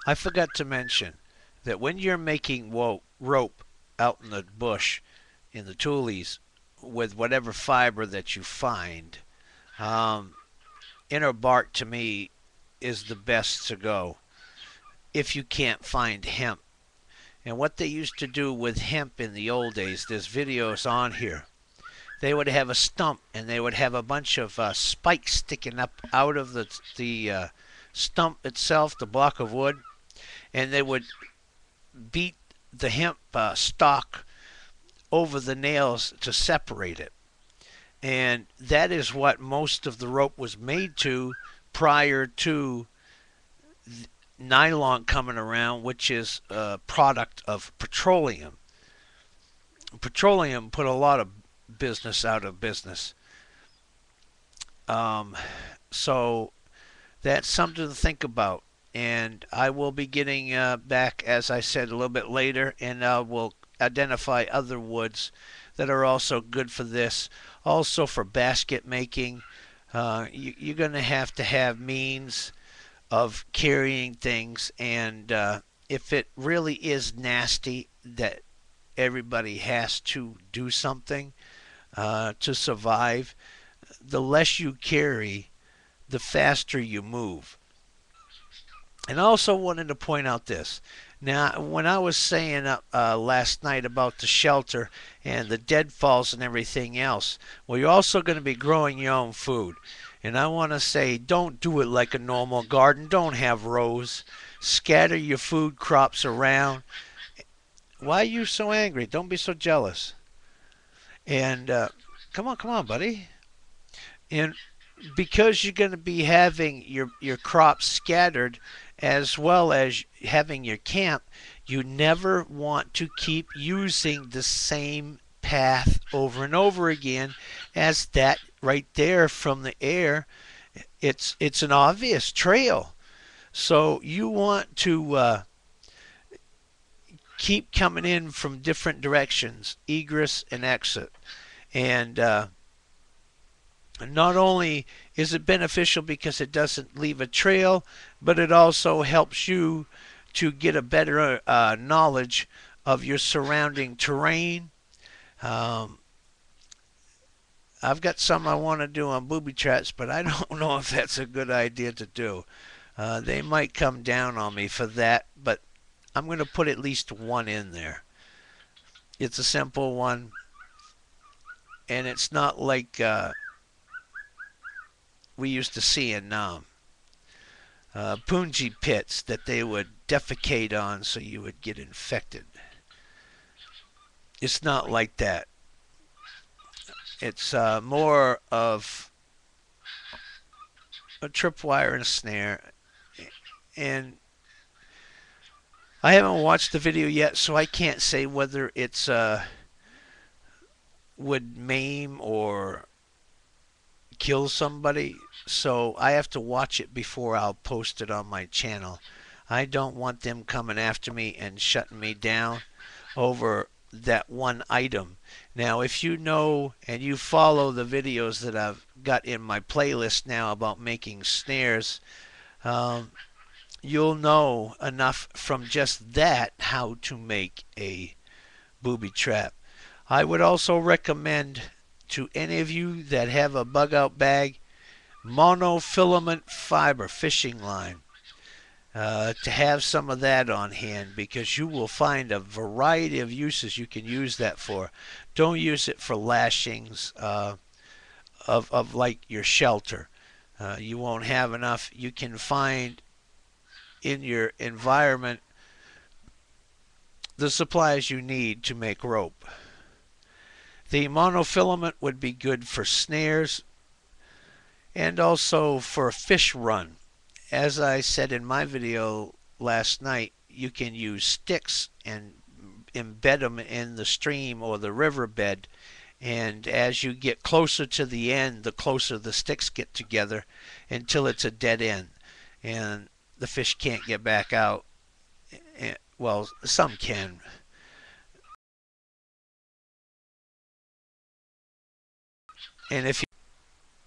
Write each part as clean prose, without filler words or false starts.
I forgot to mention that when you're making rope out in the bush, in the toolies, with whatever fiber that you find, um, inner bark to me is the best to go if you can't find hemp. And what they used to do with hemp in the old days, there's videos on here. They would have a stump and they would have a bunch of spikes sticking up out of the stump itself, the block of wood, and they would beat the hemp stalk over the nails to separate it. And that is what most of the rope was made to prior to nylon coming around, which is a product of petroleum. Petroleum put a lot of business out of business. Um, so that's something to think about. And I will be getting back, as I said, a little bit later, and I will identify other woods that are also good for this. Also for basket making, you're going to have means of carrying things, and if it really is nasty that everybody has to do something to survive, the less you carry, the faster you move. And I also wanted to point out this. Now, when I was saying last night about the shelter and the deadfalls and everything else, well, you're also going to be growing your own food. And I want to say, don't do it like a normal garden. Don't have rows. Scatter your food crops around. Why are you so angry? Don't be so jealous. And come on, buddy. And because you're going to be having your crops scattered as well as having your camp, you never want to keep using the same path over and over again, as that right there from the air, it's an obvious trail. So you want to keep coming in from different directions, egress and exit. And not only is it beneficial because it doesn't leave a trail, but it also helps you to get a better knowledge of your surrounding terrain. Um, I've got some I want to do on booby traps, but I don't know if that's a good idea to do. They might come down on me for that, but I'm going to put at least one in there. It's a simple one, and it's not like we used to see in punji pits that they would defecate on so you would get infected. It's not like that. It's more of a tripwire and a snare. And I haven't watched the video yet, so I can't say whether it's would maim or kill somebody. So I have to watch it before I'll post it on my channel. I don't want them coming after me and shutting me down over that one item. Now, if you know and you follow the videos that I've got in my playlist now about making snares, you'll know enough from just that how to make a booby trap. I would also recommend to any of you that have a bug out bag, monofilament fiber fishing line. To have some of that on hand, because you will find a variety of uses you can use that for. Don't use it for lashings of like your shelter. You won't have enough. You can find in your environment the supplies you need to make rope. The monofilament would be good for snares and also for a fish run. As I said in my video last night, you can use sticks and embed them in the stream or the riverbed, and as you get closer to the end, the closer the sticks get together until it's a dead end and the fish can't get back out. Well, some can. And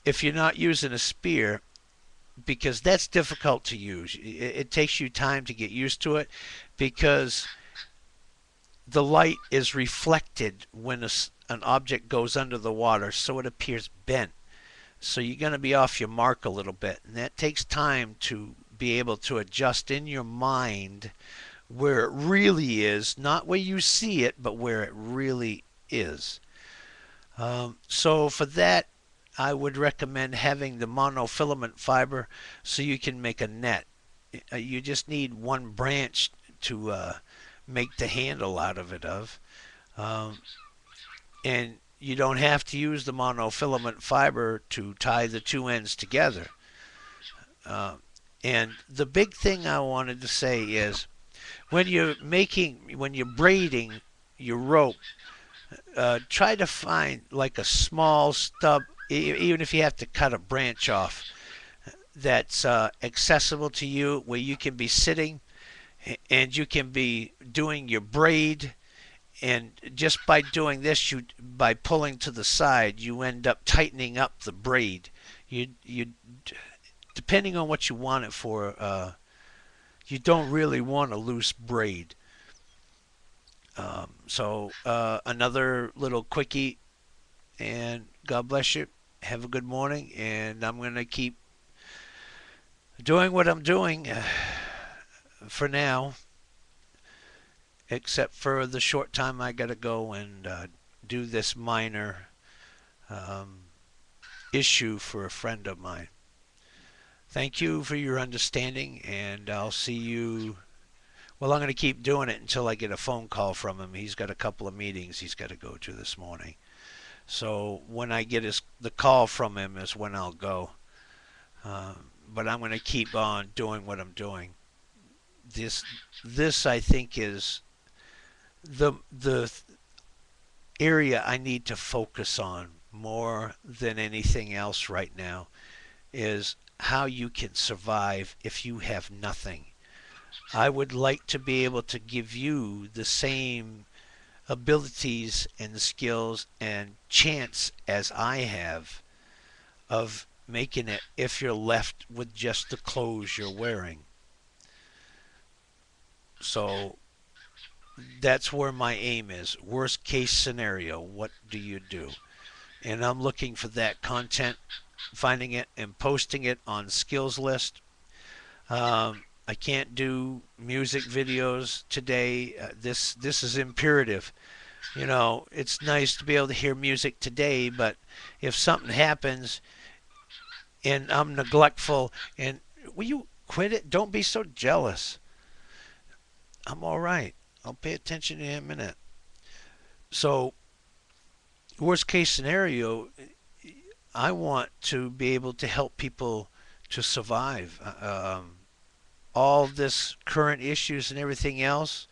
if you're not using a spear, because that's difficult to use. It takes you time to get used to it because the light is reflected when an object goes under the water, so it appears bent. So you're going to be off your mark a little bit, and that takes time to be able to adjust in your mind where it really is, not where you see it, but where it really is. So for that, I would recommend having the monofilament fiber so you can make a net. You just need one branch to make the handle out of it um, and you don't have to use the monofilament fiber to tie the two ends together. Uh, and the big thing I wanted to say is when you're braiding your rope, try to find like a small stub, even if you have to cut a branch off, that's accessible to you, where you can be sitting and you can be doing your braid. And just by doing this, by pulling to the side, you end up tightening up the braid. You depending on what you want it for, you don't really want a loose braid. So another little quickie, and God bless you. Have a good morning, and I'm going to keep doing what I'm doing for now, except for the short time I got to go and do this minor um, issue for a friend of mine. Thank you for your understanding, and I'll see you. Well, I'm going to keep doing it until I get a phone call from him. He's got a couple of meetings he's got to go to this morning. So when I get the call from him is when I'll go. But I'm going to keep on doing what I'm doing. This I think is the area I need to focus on more than anything else right now, is how you can survive if you have nothing. I would like to be able to give you the same abilities and skills and chance as I have of making it if you're left with just the clothes you're wearing. So that's where my aim is. Worst case scenario, what do you do? And I'm looking for that content, finding it and posting it on Skills List. I can't do music videos today. This is imperative. You know, it's nice to be able to hear music today, but if something happens and I'm neglectful, and will you quit it? Don't be so jealous. I'm all right. I'll pay attention in a minute. So, worst case scenario, I want to be able to help people to survive. All this current issues and everything else,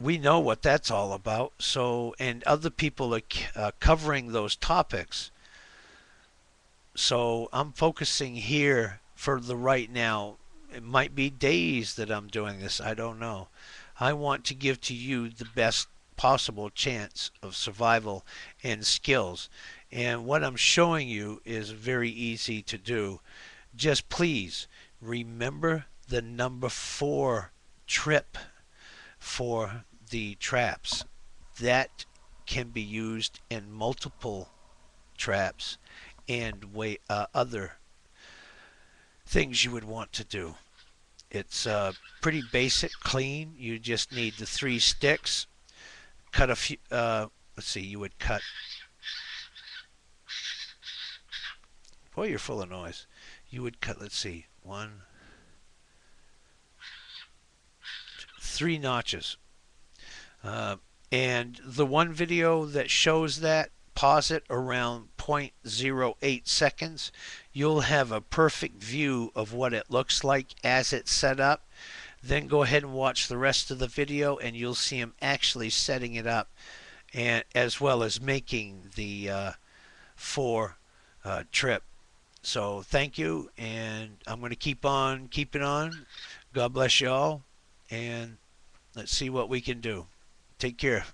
we know what that's all about. So, and other people are covering those topics. So I'm focusing here for the right now. It might be days that I'm doing this. I don't know. I want to give to you the best possible chance of survival and skills. And what I'm showing you is very easy to do. Just please remember the number 4 trip for the traps. That can be used in multiple traps and other things you would want to do. It's pretty basic, clean. You just need the 3 sticks. Cut a few. Let's see. You would cut. Boy, you're full of noise. You would cut. Let's see. 3 notches. And the one video that shows that, pause it around 0.08 seconds. You'll have a perfect view of what it looks like as it's set up. Then go ahead and watch the rest of the video and you'll see him actually setting it up, and as well as making the 4 trip. So thank you, and I'm going to keep on keeping on. God bless you all, and let's see what we can do. Take care.